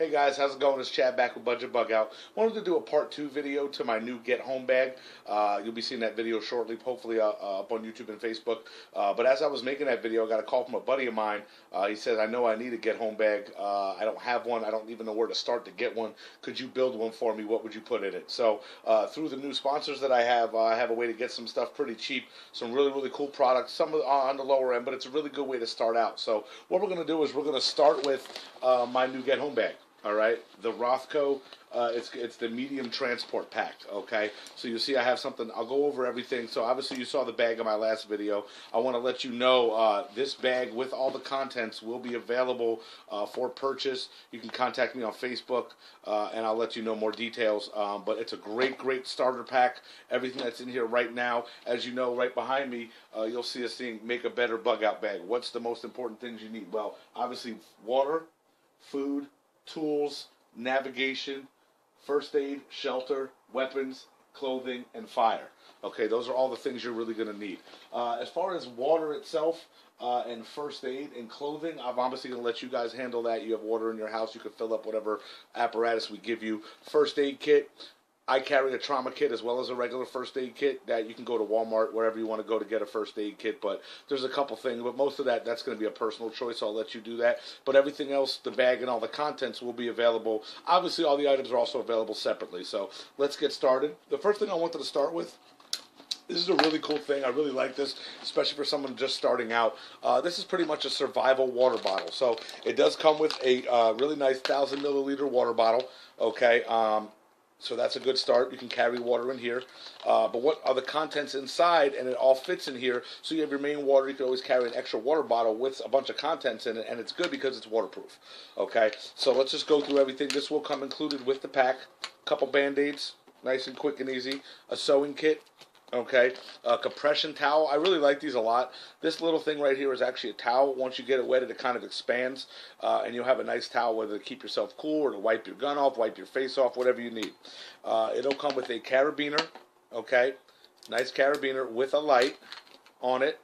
Hey guys, how's it going? It's Chad back with Budget Bug Out. Wanted to do a part 2 video to my new Get Home bag. You'll be seeing that video shortly, hopefully up on YouTube and Facebook. But as I was making that video, I got a call from a buddy of mine. He said, I know I need a Get Home bag. I don't have one. I don't even know where to start to get one. Could you build one for me? What would you put in it? So through the new sponsors that I have a way to get some stuff pretty cheap. Some really, really cool products. Some on the lower end, but it's a really good way to start out. So what we're going to do is we're going to start with my new Get Home bag. All right, the Rothco, it's the medium transport pack. Okay, so you see I have something. I'll go over everything. So obviously you saw the bag in my last video. I want to let you know this bag with all the contents will be available for purchase. You can contact me on Facebook, and I'll let you know more details. But it's a great starter pack. Everything that's in here right now, as you know, right behind me, you'll see us saying "Make a better bug out bag." What's the most important things you need? Well, obviously water, food, tools, navigation, first aid, shelter, weapons, clothing, and fire. Okay, those are all the things you're really going to need. As far as water itself and first aid and clothing, I'm obviously going to let you guys handle that. You have water in your house. You can fill up whatever apparatus we give you. First aid kit. I carry a trauma kit as well as a regular first aid kit that you can go to Walmart, wherever you want to go to get a first aid kit. But there's a couple things, but most of that's going to be a personal choice, so I'll let you do that. But everything else, the bag and all the contents will be available. Obviously, all the items are also available separately. So let's get started. The first thing I wanted to start with, this is a really cool thing. I really like this, especially for someone just starting out. This is pretty much a survival water bottle. So it does come with a really nice 1,000 milliliter water bottle. Okay. So that's a good start. You can carry water in here. But what are the contents inside? And it all fits in here. So you have your main water. You can always carry an extra water bottle with a bunch of contents in it. And it's good because it's waterproof. Okay. So let's just go through everything. This will come included with the pack. A couple Band-Aids. Nice and quick and easy. A sewing kit. Okay, a compression towel. I really like these a lot. This little thing right here is actually a towel. Once you get it wetted, it kind of expands, and you'll have a nice towel, whether to keep yourself cool or to wipe your gun off, wipe your face off, whatever you need. It'll come with a carabiner, okay, nice carabiner with a light on it.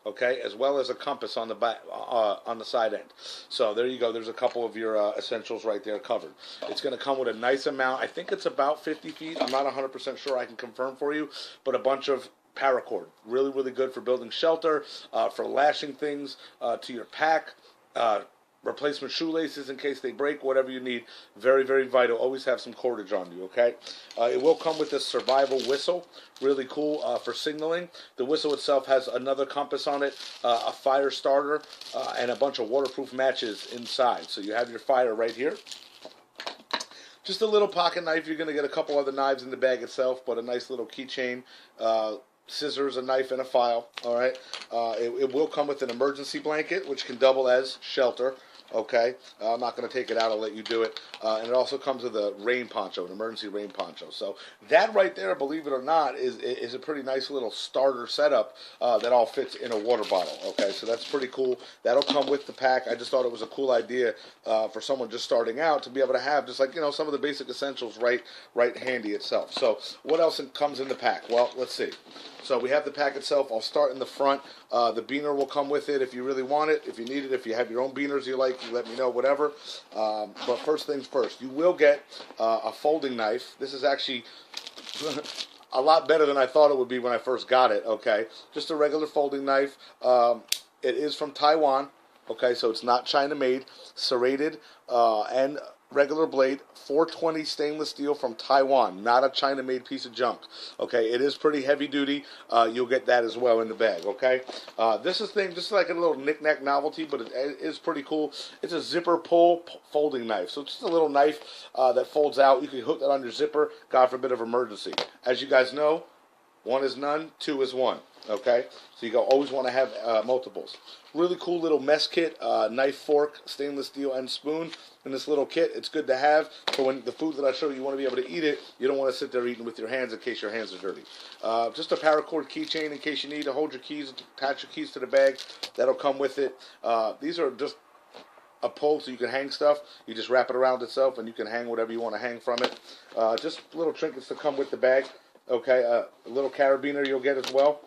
Okay, as well as a compass on the back, on the side end. So there you go. There's a couple of your essentials right there covered. It's going to come with a nice amount. I think it's about 50 feet. I'm not 100% sure. I can confirm for you, but a bunch of paracord. Really, really good for building shelter, for lashing things to your pack. Replacement shoelaces in case they break, whatever you need. Very, very vital. Always have some cordage on you, okay? It will come with this survival whistle. Really cool for signaling. The whistle itself has another compass on it, a fire starter, and a bunch of waterproof matches inside. So you have your fire right here. Just a little pocket knife. You're going to get a couple other knives in the bag itself, but a nice little keychain. Scissors, a knife, and a file. All right. It will come with an emergency blanket, which can double as shelter. Okay. I'm not going to take it out. I'll let you do it. And it also comes with a rain poncho, an emergency rain poncho. So that right there, believe it or not, is a pretty nice little starter setup that all fits in a water bottle. Okay. So that's pretty cool. That'll come with the pack. I just thought it was a cool idea for someone just starting out to be able to have just like, some of the basic essentials right handy itself. So what else comes in the pack? Well, let's see. So we have the pack itself. I'll start in the front. The beaner will come with it if you really want it, if you need it, if you have your own beaners you like, you let me know, whatever. But first things first, you will get a folding knife. This is actually a lot better than I thought it would be when I first got it, okay? Just a regular folding knife. It is from Taiwan, okay, so it's not China-made, serrated, and regular blade, 420 stainless steel from Taiwan, not a China-made piece of junk. Okay, it is pretty heavy duty. You'll get that as well in the bag. Okay, this is like a little knick-knack novelty, but it is pretty cool. It's a zipper pull folding knife, so it's just a little knife that folds out. You can hook that on your zipper, God forbid of emergency. As you guys know, one is none, two is one. Okay, so you always want to have multiples. Really cool little mess kit, knife, fork, stainless steel, and spoon in this little kit. It's good to have for when the food that I show you, you want to be able to eat it. You don't want to sit there eating with your hands in case your hands are dirty. Just a paracord keychain in case you need to hold your keys, attach your keys to the bag. That'll come with it. These are just a pull so you can hang stuff. You just wrap it around itself and you can hang whatever you want to hang from it. Just little trinkets to come with the bag. Okay, a little carabiner you'll get as well.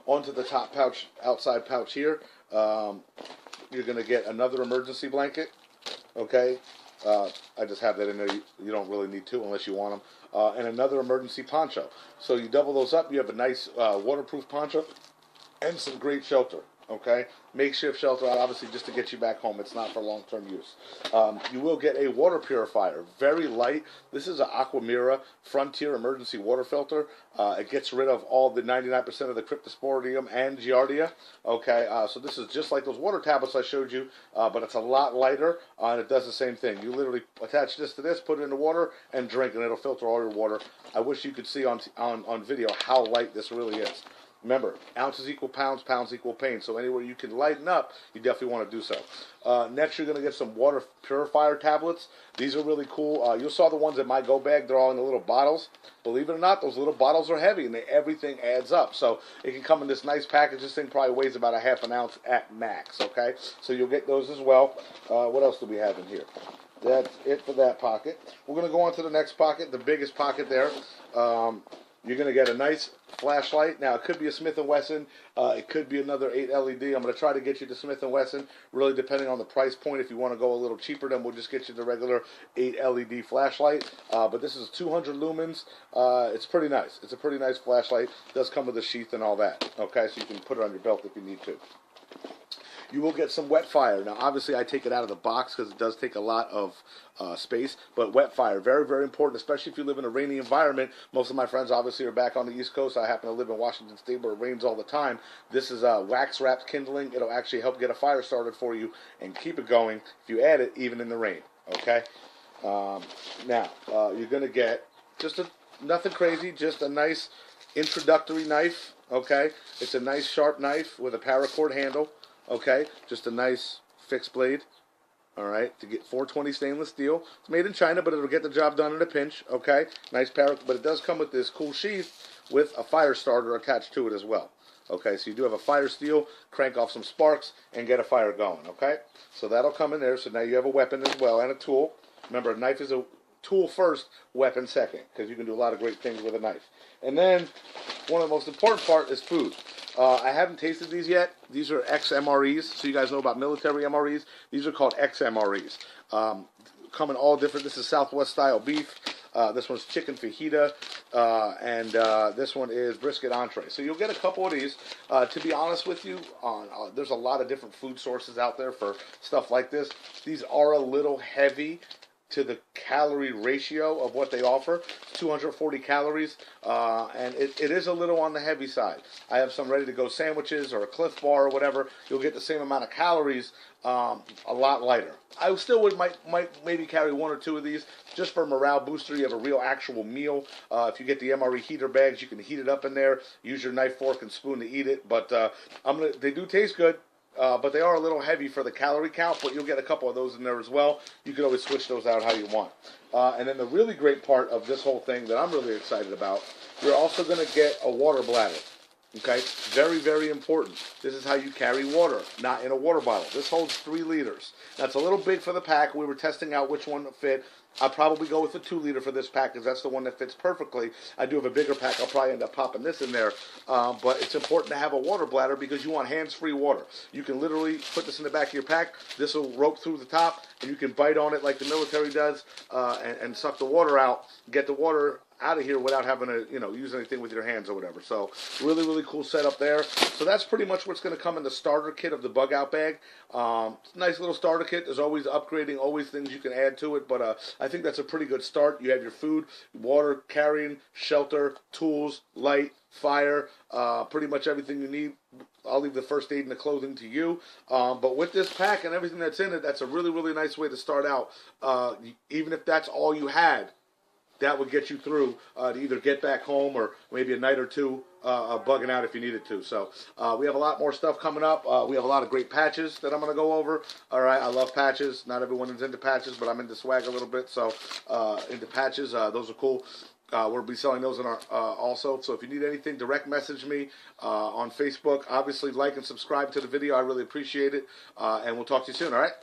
Onto the top pouch, outside pouch here, you're going to get another emergency blanket. Okay, I just have that in there. You don't really need two unless you want them. And another emergency poncho. So you double those up. You have a nice waterproof poncho and some great shelter. Okay, makeshift shelter, obviously, just to get you back home. It's not for long-term use. You will get a water purifier, very light. This is an Aquamira Frontier emergency water filter. It gets rid of all the 99% of the cryptosporidium and giardia. Okay, so this is just like those water tablets I showed you, but it's a lot lighter, and it does the same thing. You literally attach this to this, put it in the water, and drink, and it'll filter all your water. I wish you could see on video how light this really is. Remember, ounces equal pounds, pounds equal pain. So anywhere you can lighten up, you definitely want to do so. Next, you're going to get some water purifier tablets. These are really cool. You saw the ones in my go bag. They're all in the little bottles. Believe it or not, those little bottles are heavy, and everything adds up. So it can come in this nice package. This thing probably weighs about a half an ounce at max. Okay, so you'll get those as well. What else do we have in here? That's it for that pocket. We're going to go on to the next pocket, the biggest pocket there. You're going to get a nice flashlight. Now, it could be a Smith & Wesson. It could be another 8 LED. I'm going to try to get you the Smith & Wesson, really depending on the price point. If you want to go a little cheaper, then we'll just get you the regular 8 LED flashlight. But this is 200 lumens. It's pretty nice. It's a pretty nice flashlight. It does come with a sheath and all that. Okay, so you can put it on your belt if you need to. You will get some wet fire. Now, obviously, I take it out of the box because it does take a lot of space. But wet fire, very, very important, especially if you live in a rainy environment. Most of my friends, obviously, are back on the East Coast. I happen to live in Washington State where it rains all the time. This is wax-wrapped kindling. It'll actually help get a fire started for you and keep it going if you add it even in the rain. Okay? Now, you're going to get just nothing crazy, just a nice introductory knife. Okay? It's a nice sharp knife with a paracord handle. Okay, just a nice fixed blade. All right, to get 420 stainless steel. It's made in China, but it'll get the job done in a pinch. Okay, nice paracord, but it does come with this cool sheath with a fire starter attached to it as well. Okay, so you do have a fire steel, crank off some sparks, and get a fire going. Okay, so that'll come in there. So now you have a weapon as well and a tool. Remember, a knife is a tool first, weapon second, because you can do a lot of great things with a knife. And then one of the most important part is food. I haven't tasted these yet. These are XMREs, so you guys know about military MREs. These are called XMREs. Come in all different. This is Southwest style beef. This one's chicken fajita, and this one is brisket entree. So you'll get a couple of these. To be honest with you, there's a lot of different food sources out there for stuff like this. These are a little heavy to the calorie ratio of what they offer. 240 calories, and it is a little on the heavy side. I have some ready-to-go sandwiches or a Cliff Bar or whatever. You'll get the same amount of calories, a lot lighter. I still might maybe carry one or two of these just for morale booster. You have a real actual meal. If you get the MRE heater bags, you can heat it up in there. Use your knife, fork, and spoon to eat it. But they do taste good. But they are a little heavy for the calorie count, but you'll get a couple of those in there as well. You can always switch those out how you want. And then the really great part of this whole thing that I'm really excited about, you're also going to get a water bladder. Okay? Very, very important. This is how you carry water, not in a water bottle. This holds 3 liters. That's a little big for the pack. We were testing out which one fit. I'll probably go with the 2 liter for this pack because that's the one that fits perfectly. I do have a bigger pack. I'll probably end up popping this in there. But it's important to have a water bladder because you want hands-free water. You can literally put this in the back of your pack. This will rope through the top, and you can bite on it like the military does and suck the water out, get the water out of here without having to, use anything with your hands or whatever. So really, really cool setup there. So that's pretty much what's going to come in the starter kit of the bug out bag. Nice little starter kit. There's always upgrading, always things you can add to it, but I think that's a pretty good start. You have your food, water, carrying, shelter, tools, light, fire, pretty much everything you need. I'll leave the first aid and the clothing to you. But with this pack and everything that's in it, that's a really, really nice way to start out. Even if that's all you had, that would get you through to either get back home or maybe a night or two bugging out if you needed to. So we have a lot more stuff coming up. We have a lot of great patches that I'm going to go over. All right, I love patches. Not everyone is into patches, but I'm into swag a little bit. So into patches, those are cool. We'll be selling those in our also. So if you need anything, direct message me on Facebook. Obviously, like and subscribe to the video. I really appreciate it. And we'll talk to you soon, all right?